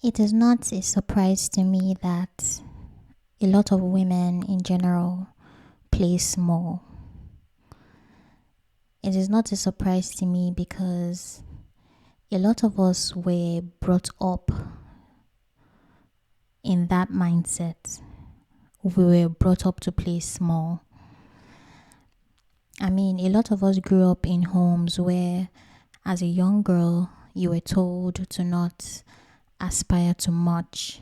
It is not a surprise to me that a lot of women in general play small. It is not a surprise to me because a lot of us were brought up in that mindset. We were brought up to play small. I mean, a lot of us grew up in homes where, as a young girl, you were told to not aspire to much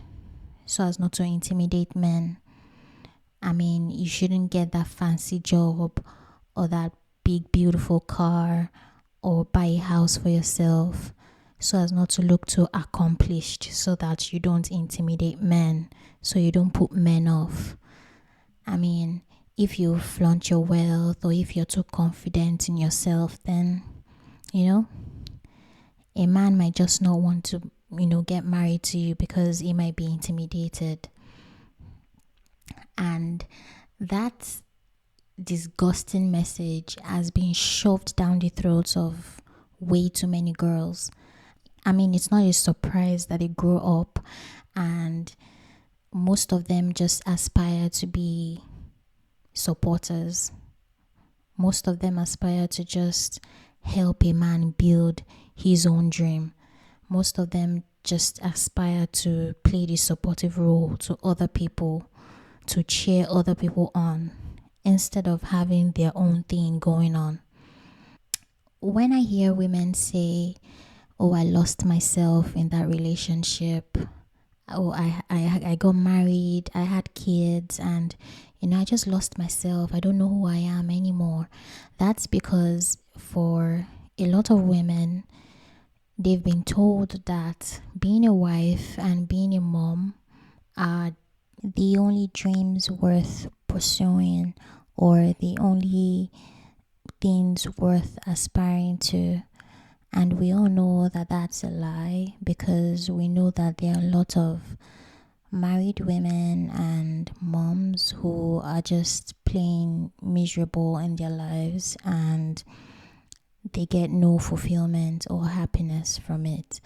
so as not to intimidate men. I mean, you shouldn't get that fancy job or that big, beautiful car or buy a house for yourself so as not to look too accomplished so that you don't intimidate men, so you don't put men off. I mean, if you flaunt your wealth or if you're too confident in yourself, then, you know, a man might just not want to, get married to you because he might be intimidated. And that disgusting message has been shoved down the throats of way too many girls. I mean, it's not a surprise that they grow up and most of them just aspire to be supporters. Most of them aspire to just help a man build his own dream. Most of them just aspire to play the supportive role to other people, to cheer other people on, instead of having their own thing going on. When I hear women say, "Oh, I lost myself in that relationship. Oh, I got married, I had kids, and I just lost myself. I don't know who I am anymore." That's because for a lot of women, they've been told that being a wife and being a mom are the only dreams worth pursuing or the only things worth aspiring to. And we all know that that's a lie because we know that there are a lot of married women and moms who are just plain miserable in their lives and they get no fulfillment or happiness from it.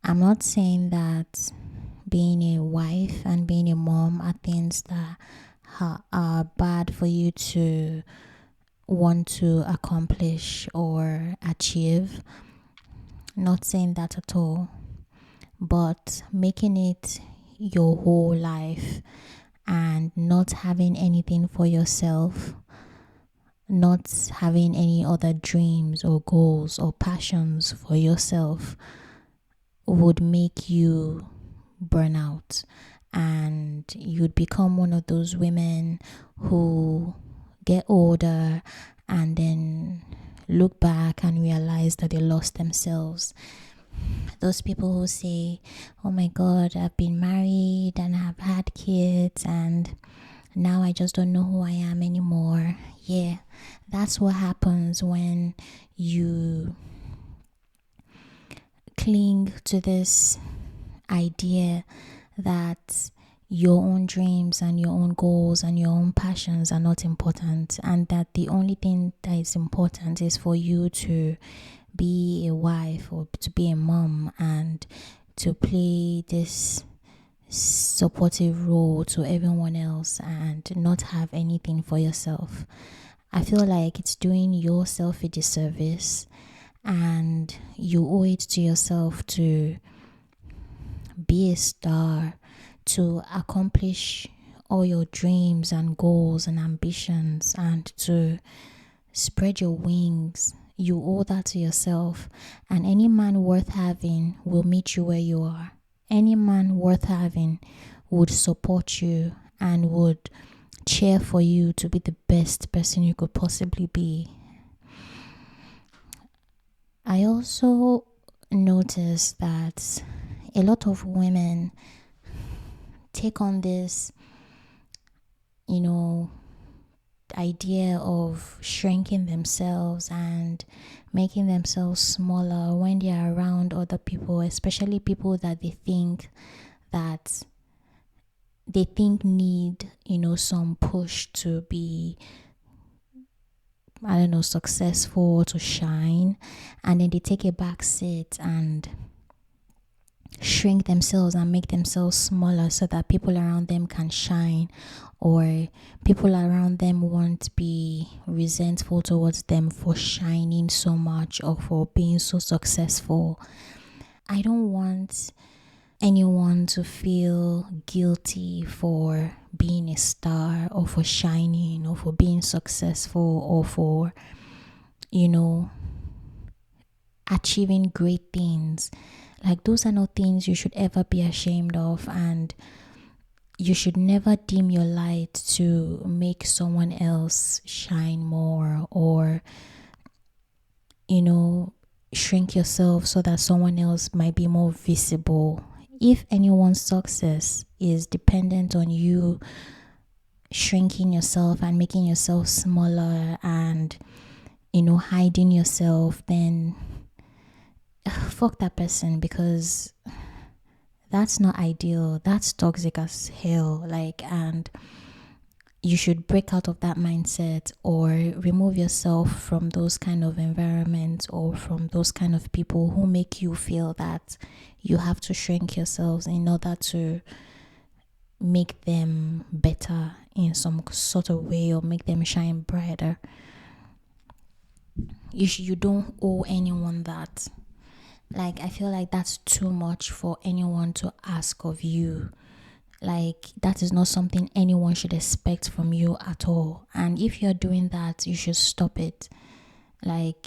I'm not saying that being a wife and being a mom are things that are bad for you to want to accomplish or achieve. Not saying that at all. But making it your whole life and not having anything for yourself, not having any other dreams or goals or passions for yourself would make you burn out, and you'd become one of those women who get older and then look back and realize that they lost themselves. Those people who say, "Oh my God, I've been married and I've had kids and now I just don't know who I am anymore." Yeah, that's what happens when you cling to this idea that your own dreams and your own goals and your own passions are not important, and that the only thing that is important is for you to be a wife or to be a mom and to play this supportive role to everyone else and not have anything for yourself. I feel like it's doing yourself a disservice, and you owe it to yourself to be a star, to accomplish all your dreams and goals and ambitions, and to spread your wings. You owe that to yourself, and any man worth having will meet you where you are. Any man worth having would support you and would cheer for you to be the best person you could possibly be. I also noticed that a lot of women take on this, idea of shrinking themselves and making themselves smaller when they are around other people, especially people that that they think need, some push to be, I don't know, successful, to shine. And then they take a back seat and shrink themselves and make themselves smaller so that people around them can shine, or people around them won't be resentful towards them for shining so much or for being so successful. I don't want anyone to feel guilty for being a star or for shining or for being successful or for, you know, achieving great things. Like, those are not things you should ever be ashamed of, and you should never dim your light to make someone else shine more, or, shrink yourself so that someone else might be more visible. If anyone's success is dependent on you shrinking yourself and making yourself smaller and, hiding yourself, then fuck that person, because that's not ideal. That's toxic as hell. And you should break out of that mindset, or remove yourself from those kind of environments, or from those kind of people who make you feel that you have to shrink yourselves in order to make them better in some sort of way, or make them shine brighter. You don't owe anyone that. I feel like that's too much for anyone to ask of you. That is not something anyone should expect from you at all. And if you're doing that, you should stop it.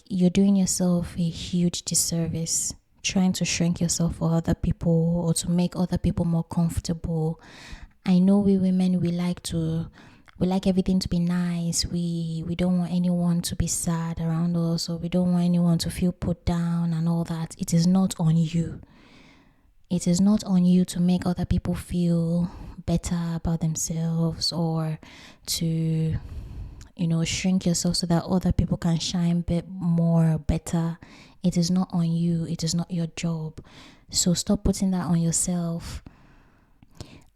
You're doing yourself a huge disservice trying to shrink yourself for other people, or to make other people more comfortable. I know we women, we like everything to be nice. We don't want anyone to be sad around us, or we don't want anyone to feel put down and all that. It is not on you. It is not on you to make other people feel better about themselves, or to, shrink yourself so that other people can shine a bit more, better. It is not on you. It is not your job. So stop putting that on yourself.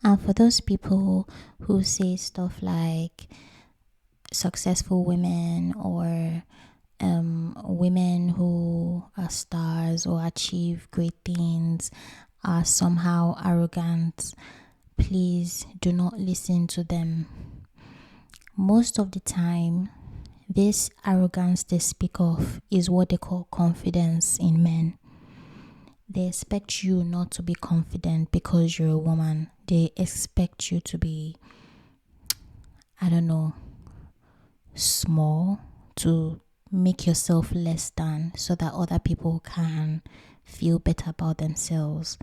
And for those people who say stuff like successful women, or women who are stars or achieve great things are somehow arrogant, please do not listen to them. Most of the time, this arrogance they speak of is what they call confidence in men. They expect you not to be confident because you're a woman. They expect you to be, small, to make yourself less than, so that other people can feel better about themselves.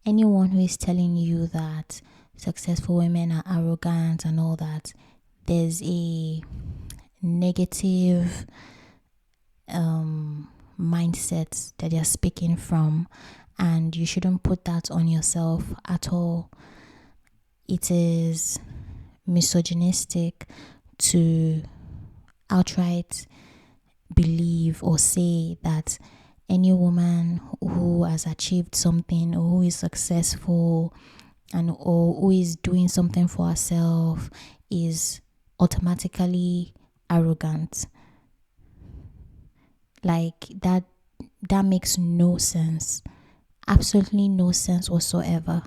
Anyone who is telling you that successful women are arrogant and all that, there's a negative mindset that they're speaking from, and you shouldn't put that on yourself at all. It is misogynistic to outright believe or say that any woman who has achieved something, or who is successful, or who is doing something for herself, is automatically arrogant. That makes no sense. Absolutely no sense whatsoever.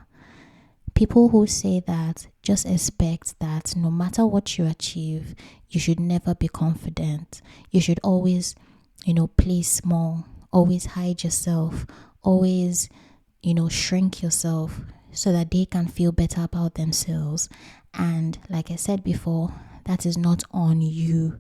People who say that just expect that no matter what you achieve, you should never be confident. You should always, play small, always hide yourself, always, shrink yourself, so that they can feel better about themselves. And like I said before, that is not on you.